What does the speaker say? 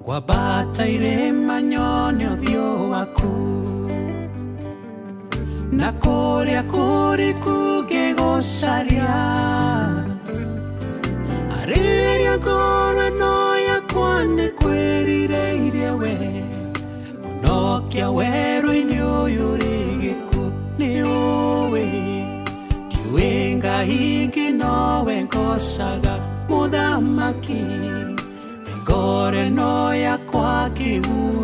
Kwambata irĩma nyone ũthiũ waku, na kũrĩa kũriku ngĩgũcaria, arĩria ngoro ĩno yakwa nĩ kwĩrirĩirie we, mũnokia werũ-inĩ ũyũ rĩ gĩkuũ nĩ ũĩ, ndiũĩ Ngai ingĩ nowe ngocaga mũthamaki, ngoro ĩno yakwa ngĩhura